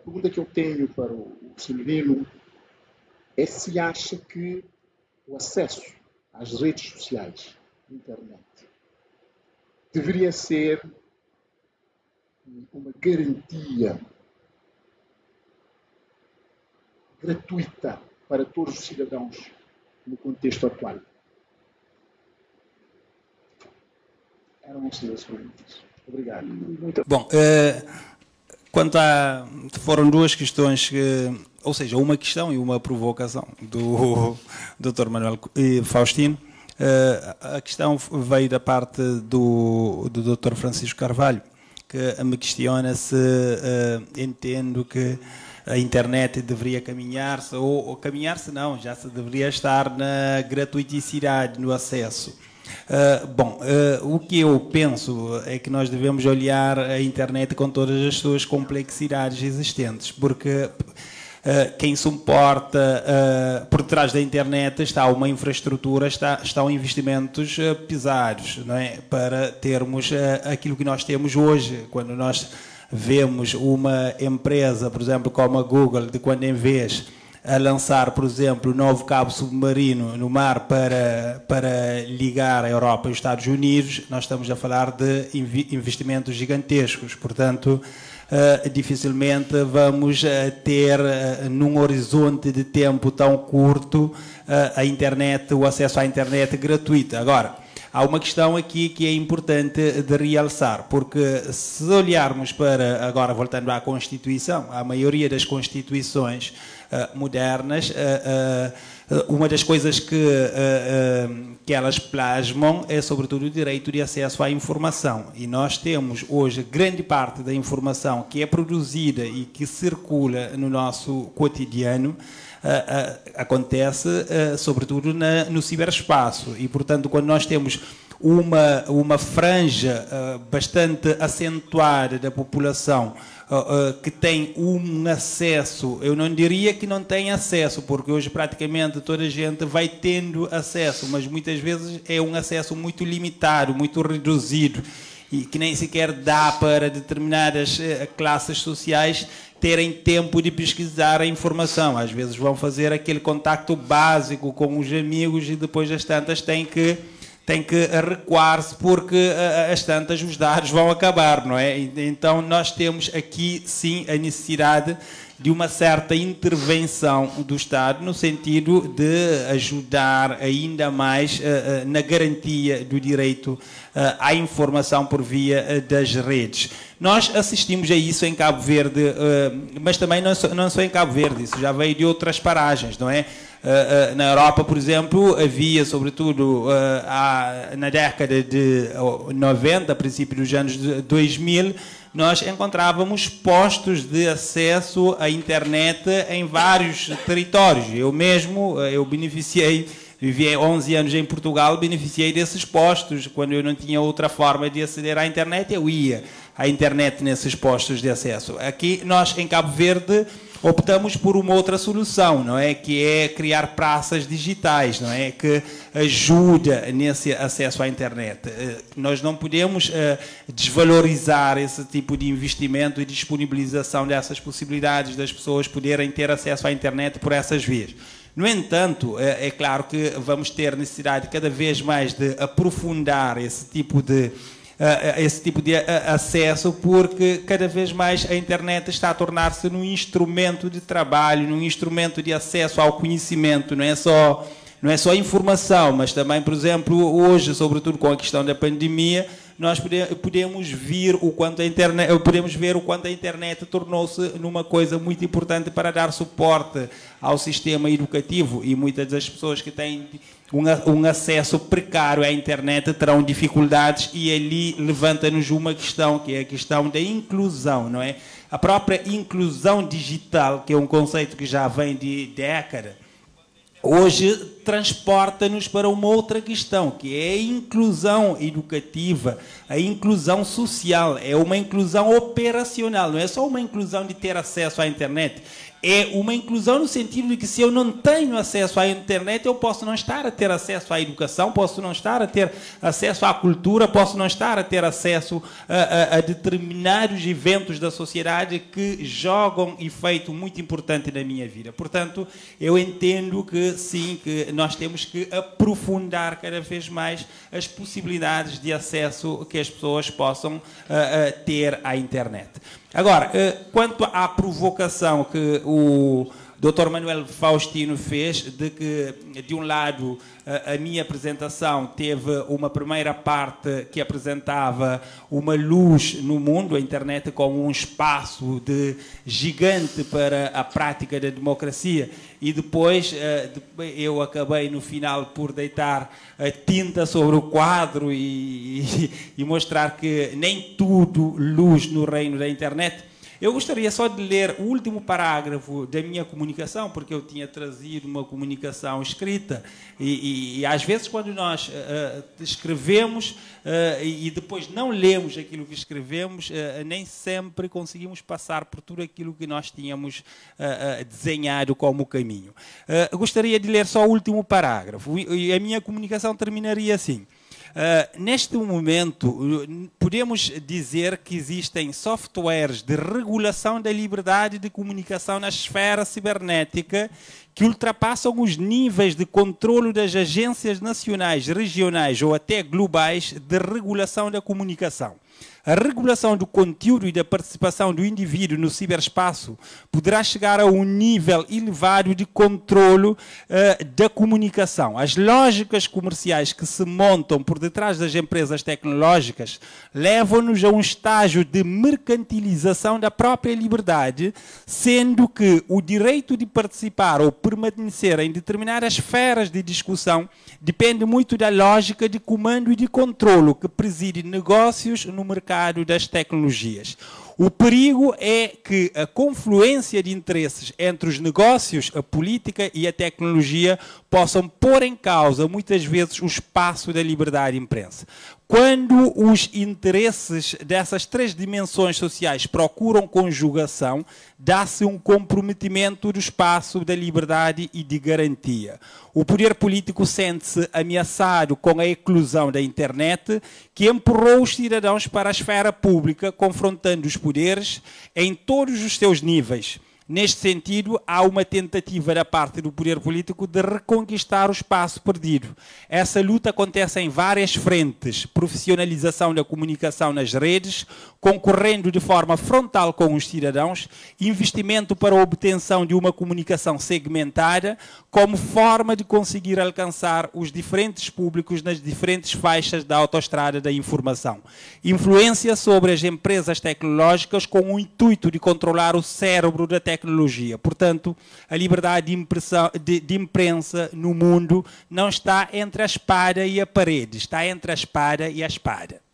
pergunta que eu tenho para o senhorino é se acha que o acesso às redes sociais, internet, deveria ser uma garantia gratuita para todos os cidadãos no contexto atual. Eram essas perguntas. Obrigado. Bom, foram duas questões, ou seja, uma questão e uma provocação do Dr. Manuel Faustino. A questão veio da parte do Dr. Francisco Carvalho, que me questiona se entendo que a internet deveria caminhar-se, ou caminhar-se não, já se deveria estar na gratuiticidade, no acesso. O que eu penso é que nós devemos olhar a internet com todas as suas complexidades existentes, porque quem suporta por trás da internet está uma infraestrutura, estão investimentos pesados, não é? Para termos aquilo que nós temos hoje. Quando nós vemos uma empresa, por exemplo, como a Google, de quando em vez a lançar, por exemplo, um novo cabo submarino no mar para ligar a Europa e os Estados Unidos, nós estamos a falar de investimentos gigantescos. Portanto, dificilmente vamos ter, num horizonte de tempo tão curto, o acesso à internet gratuita. Agora, há uma questão aqui que é importante de realçar, porque se olharmos para, agora voltando à Constituição, a maioria das Constituições modernas, uma das coisas que elas plasmam é sobretudo o direito de acesso à informação. E nós temos hoje grande parte da informação que é produzida e que circula no nosso cotidiano, acontece sobretudo no ciberespaço. E, portanto, quando nós temos uma franja bastante acentuada da população que tem um acesso, eu não diria que não tem acesso, porque hoje praticamente toda a gente vai tendo acesso, mas muitas vezes é um acesso muito limitado, muito reduzido, e que nem sequer dá para determinadas classes sociais terem tempo de pesquisar a informação. Às vezes vão fazer aquele contacto básico com os amigos e depois as tantas têm que recuar-se porque as tantas os dados vão acabar, não é? Então nós temos aqui sim a necessidade de uma certa intervenção do Estado no sentido de ajudar ainda mais na garantia do direito à informação por via das redes. Nós assistimos a isso em Cabo Verde, mas também não só em Cabo Verde, isso já veio de outras paragens, não é? Na Europa, por exemplo, havia, sobretudo na década de 90, a princípio dos anos 2000, nós encontrávamos postos de acesso à internet em vários territórios. Eu mesmo, vivi 11 anos em Portugal, beneficiei desses postos. Quando eu não tinha outra forma de aceder à internet, eu ia à internet nesses postos de acesso. Aqui, nós, em Cabo Verde, optamos por uma outra solução, não é? Que é criar praças digitais, não é? Que ajuda nesse acesso à internet. Nós não podemos desvalorizar esse tipo de investimento e disponibilização dessas possibilidades das pessoas poderem ter acesso à internet por essas vias. No entanto, é claro que vamos ter necessidade cada vez mais de aprofundar esse tipo de acesso, porque cada vez mais a internet está a tornar-se num instrumento de trabalho, num instrumento de acesso ao conhecimento, não é só informação, mas também, por exemplo, hoje, sobretudo com a questão da pandemia, nós podemos ver o quanto a internet tornou-se numa coisa muito importante para dar suporte ao sistema educativo, e muitas das pessoas que têm um acesso precário à internet terão dificuldades, e ali levanta-nos uma questão, que é a questão da inclusão, não é? A própria inclusão digital, que é um conceito que já vem de década, hoje transporta-nos para uma outra questão, que é a inclusão educativa, a inclusão social, é uma inclusão operacional, não é só uma inclusão de ter acesso à internet, é uma inclusão no sentido de que se eu não tenho acesso à internet, eu posso não estar a ter acesso à educação, posso não estar a ter acesso à cultura, posso não estar a ter acesso a determinados eventos da sociedade que jogam efeito muito importante na minha vida. Portanto, eu entendo que sim, que nós temos que aprofundar cada vez mais as possibilidades de acesso que as pessoas possam ter à internet. Agora, quanto à provocação que o Dr. Manuel Faustino fez, de que, de um lado, a minha apresentação teve uma primeira parte que apresentava uma luz no mundo, a internet como um espaço gigante para a prática da democracia, e depois eu acabei no final por deitar a tinta sobre o quadro e mostrar que nem tudo luz no reino da internet. Eu gostaria só de ler o último parágrafo da minha comunicação, porque eu tinha trazido uma comunicação escrita e às vezes quando nós escrevemos e depois não lemos aquilo que escrevemos, nem sempre conseguimos passar por tudo aquilo que nós tínhamos desenhado como caminho. Gostaria de ler só o último parágrafo e a minha comunicação terminaria assim. Neste momento, podemos dizer que existem softwares de regulação da liberdade de comunicação na esfera cibernética que ultrapassam os níveis de controle das agências nacionais, regionais ou até globais de regulação da comunicação. A regulação do conteúdo e da participação do indivíduo no ciberespaço poderá chegar a um nível elevado de controlo da comunicação. As lógicas comerciais que se montam por detrás das empresas tecnológicas levam-nos a um estágio de mercantilização da própria liberdade, sendo que o direito de participar ou permanecer em determinadas esferas de discussão depende muito da lógica de comando e de controlo que preside negócios no mercado das tecnologias. O perigo é que a confluência de interesses entre os negócios, a política e a tecnologia possam pôr em causa, muitas vezes, o espaço da liberdade de imprensa. Quando os interesses dessas três dimensões sociais procuram conjugação, dá-se um comprometimento do espaço da liberdade e de garantia. O poder político sente-se ameaçado com a eclosão da internet, que empurrou os cidadãos para a esfera pública, confrontando os poderes em todos os seus níveis. Neste sentido, há uma tentativa da parte do poder político de reconquistar o espaço perdido. Essa luta acontece em várias frentes: profissionalização da comunicação nas redes, concorrendo de forma frontal com os cidadãos, investimento para a obtenção de uma comunicação segmentada, como forma de conseguir alcançar os diferentes públicos nas diferentes faixas da autoestrada da informação. Influência sobre as empresas tecnológicas com o intuito de controlar o cérebro da tecnologia. Portanto, a liberdade de imprensa no mundo não está entre a espada e a parede, está entre a espada e a espada.